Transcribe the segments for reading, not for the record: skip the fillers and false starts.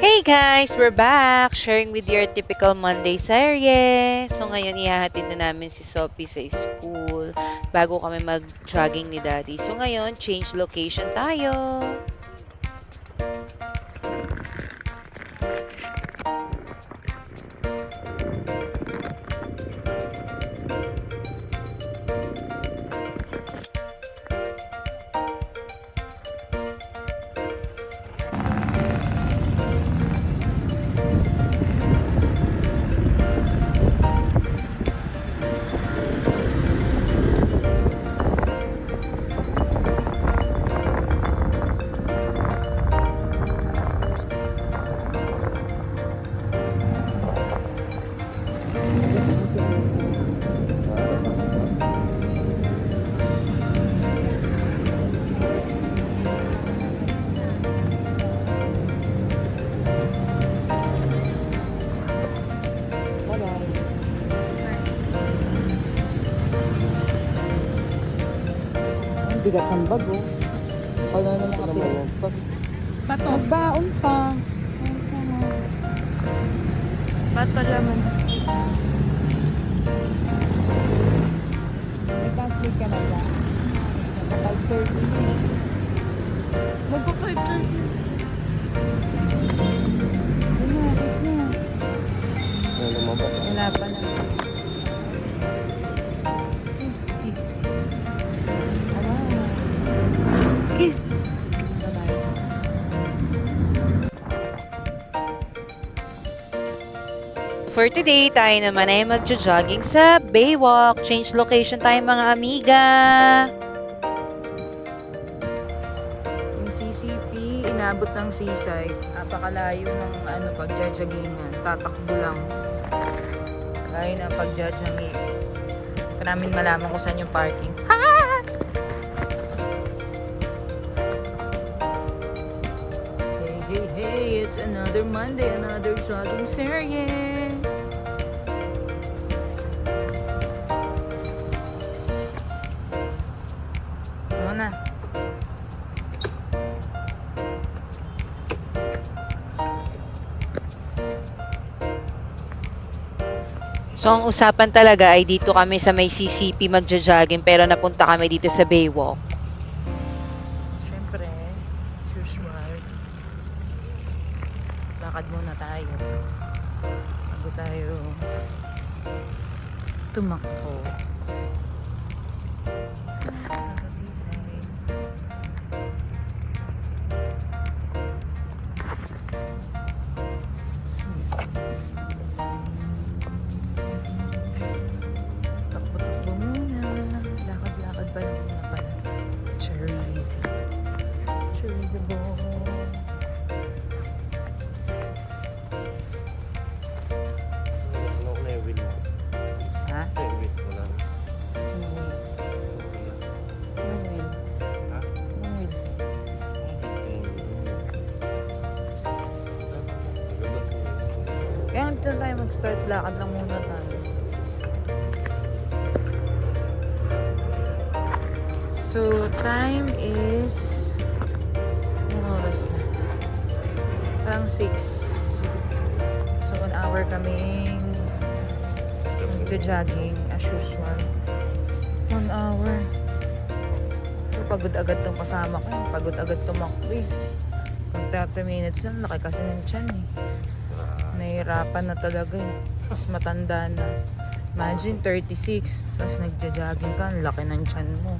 Hey guys, we're back sharing with your typical Monday serye. So ngayon ihahatid na namin si Sophie sa school bago kami mag-jogging ni Daddy. So ngayon, change location tayo. Bigat ng bag, oh. Wala na nakapilog pa. Bato. Nagbaon pa. Bato naman. May translate ka na ba? Kapag 30 minutes. Magpa-5:30. Wala pa na. Kiss. For today, tayo naman ay magjo-jogging sa Baywalk. Change location tayo mga amiga. Yung CCP, inabot ng seaside. Napakalayo ng pagjajagingan. Tatakbo lang. Kaya ng pagjajaging. Pa namin malaman kung saan yung parking. Hey, hey, hey, it's another Monday, another jogging series. Ano na? So ang usapan talaga ay dito kami sa may CCP magjo-jogging pero napunta kami dito sa Baywalk. Siyempre, usual. Lakad muna tayo. Bago tayo tumakbo. Nakasisay. Takbo-takbo muna. Lakad-lakad pa lang muna pala. Cherries. Cherries ball. Ha? Anong wheel? Anong wheel? Anong wheel? Kaya dito tayo mag-start. Lakad lang muna tayo. So, time is... Anong oras na? Parang 6. So, 1 hour kaming magja-jogging as usual. 1 hour. So, pagod agad tong kasama ko. Pagod agad tumakbo eh. Kung 30 minutes lang, laki kasi ng tiyan eh. Nahihirapan na talaga eh. Mas matanda na. Imagine 36, tapos nagja-jogging ka, ang laki ng tiyan mo.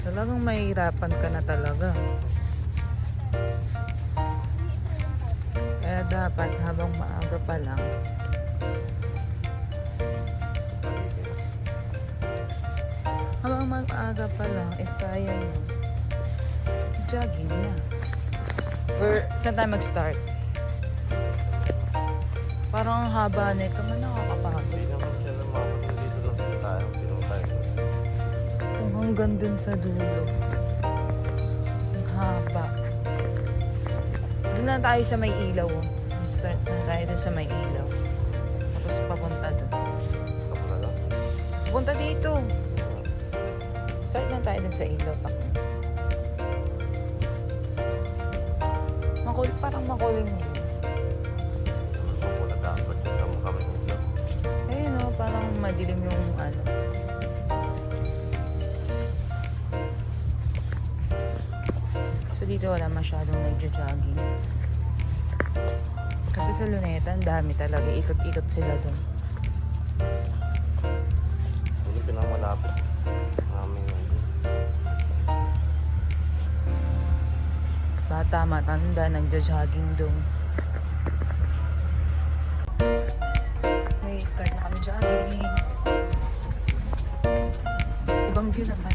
Talagang mahihirapan ka na talaga. Kaya dapat habang maaga pa lang, maaga pa lang, kaya nyo, jogging na. Or, saan tayo mag-start? Parang ang haba na ito, man nakakapagod. Kung hanggang dun sa dulo. Ang haba. Doon na tayo sa may ilaw. Start na tayo dun sa may ilaw. Tapos papunta dun. Papunta dito. Start na tayo dun sa ilaw. Parang makulim yun. Wala dapat kasama kami nito. Ayun o, parang madilim yung ano. So dito wala masyadong nagja-jogging. Kasi sa Luneta, ang dami talaga. Ikot-ikot sila doon. Hindi ko na malapit. Namin Bata, matanda, nagja-jogging doon. Okay, start na kami jogging. Ibang view naman.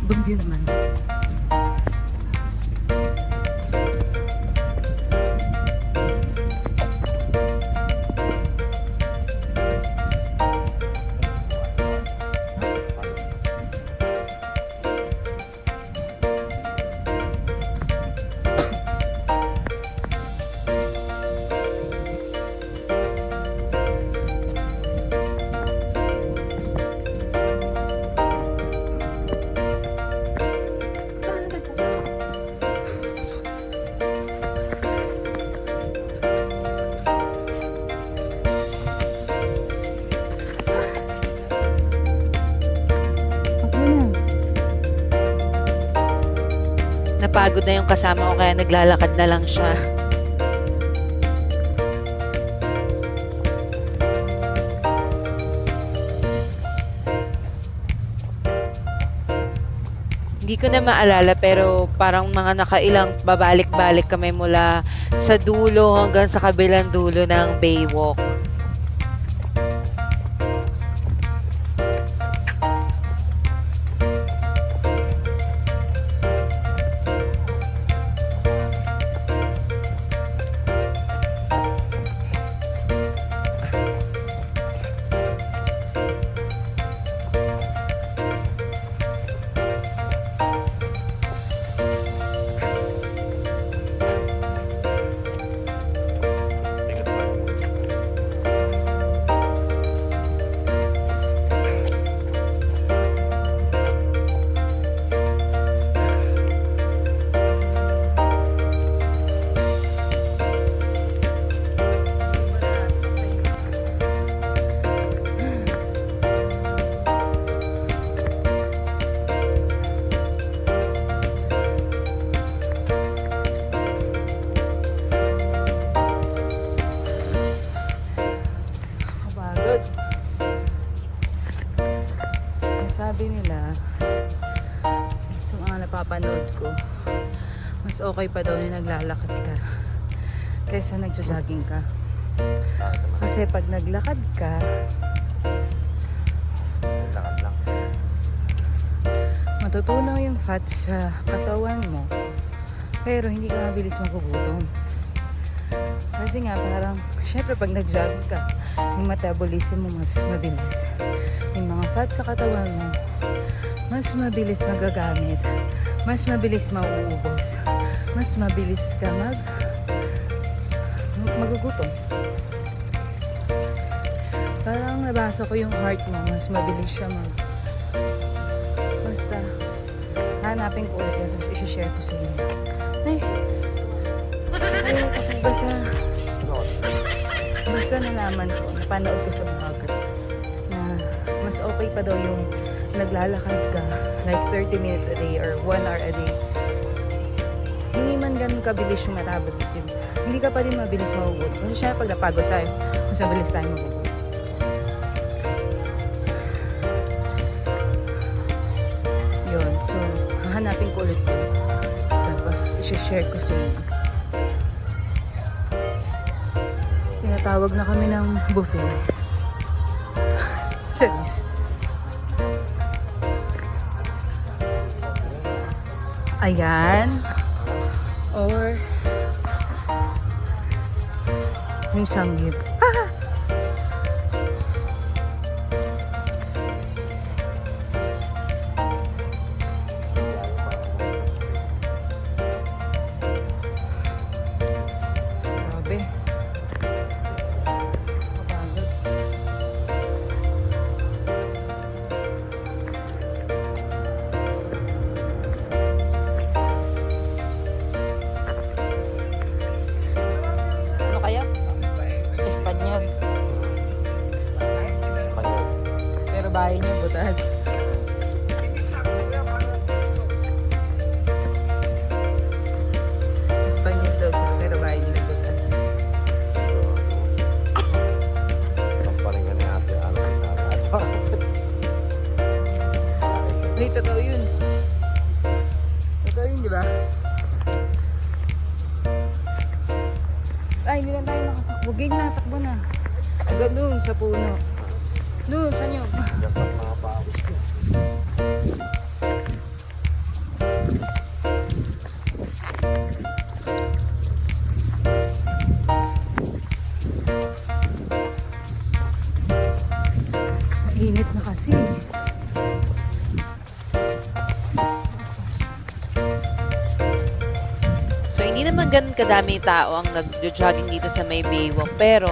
Ibang view naman. Napagod na yung kasama ko kaya naglalakad na lang siya. Hindi ko na maalala pero parang mga nakailang babalik-balik kami mula sa dulo hanggang sa kabilang dulo ng Baywalk. Tigat pa. Kapagod. Sabi nila, sa mga napapanood ko, mas okay pa daw yung naglalakad ka kaysa nagja-jogging ka. Kasi pag naglakad ka, Lakad lang. matutunaw yung fat sa katawan mo, pero hindi ka mabilis magugutom. Kasi nga parang, syempre pag nag-jogging ka, yung metabolism mo mas mabilis. Yung mga fat sa katawan mo, mas mabilis magagamit, mas mabilis mauubos, mas mabilis ka magugutom. Parang nabasa ko yung heart mo, mas mabilis siya basta, hanapin ko ulit yun, tapos isi-share ko sa inyo. Ay, basta nalaman ko, napanood ko sa vlogger na mas okay pa daw yung naglalakad ka like 30 minutes a day or 1 hour a day. Hindi man ganun kabilis yung metabolism, hindi ka pa rin mabilis mahugot. Kasi syempre pag napagod tayo, mas mabilis tayo mahugot. Yun, so hahanapin ko ulit yun, tapos isi-share ko sa inyo. Tinatawag na kami ng buffet. Charis. Ayan. Or yung sanggip. Grabe. Kapagod. butas. Espanyol daw sila, pero bahay nila butas. Kampaling ka ni ate. Ano ka ni ate? Hindi, totoo yun. Totoo yun, di ba? Ay, hindi lang tayo nakatakbo. Game na, takbo na. Hanggang doon sa puno. Doon, sa nyog. Dapat mga pawis ko. Init na kasi. So, hindi naman ganun kadami tao ang nag-jogging dito sa may Baywalk. Pero,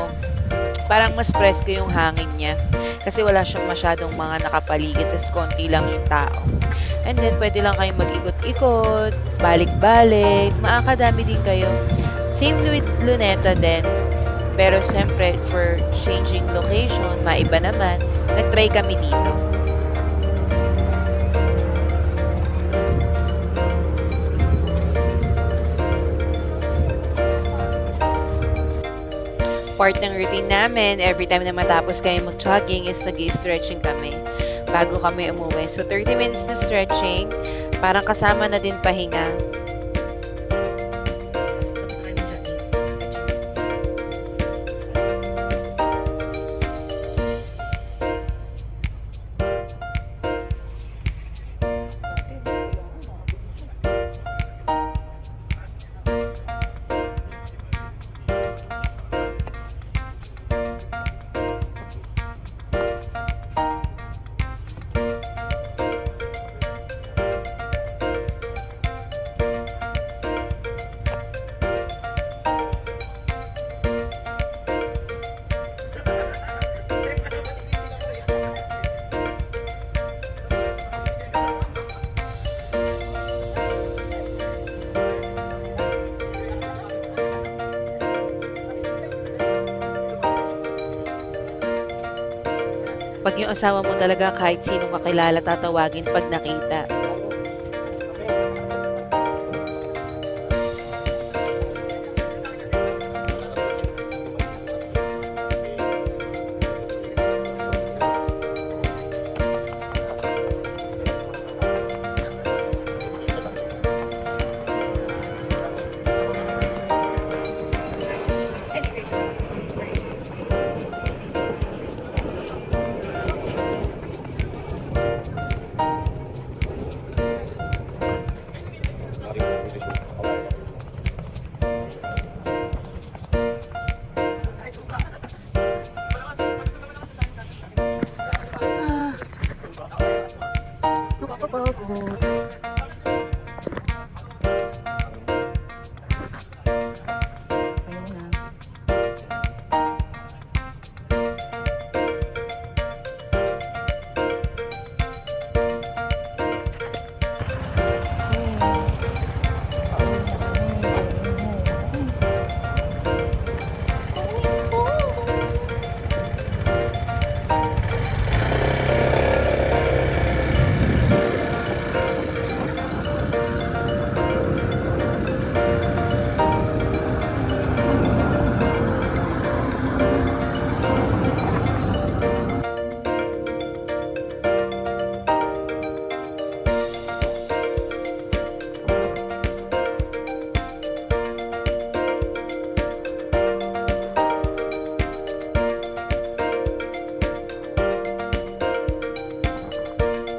parang mas presko yung hangin niya. Kasi wala siyang masyadong mga nakapaligid. Tapos, konti lang yung tao. And then, pwede lang kayong mag-ikot-ikot, balik-balik. Makakadami din kayo. Same with Luneta din. Pero, siyempre, for changing location, maiba naman. Nag-try kami dito. Part ng routine namin, every time na matapos kayo mag-jogging is nag-stretching kami bago kami umuwi. So, 30 minutes na stretching, parang kasama na din pahinga. Pag yung asawa mo talaga kahit sino kakilala tatawagin pag nakita.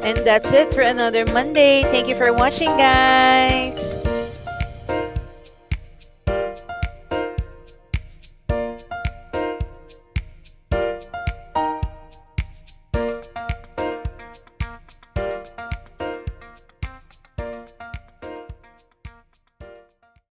And that's it for another Monday. Thank you for watching, guys.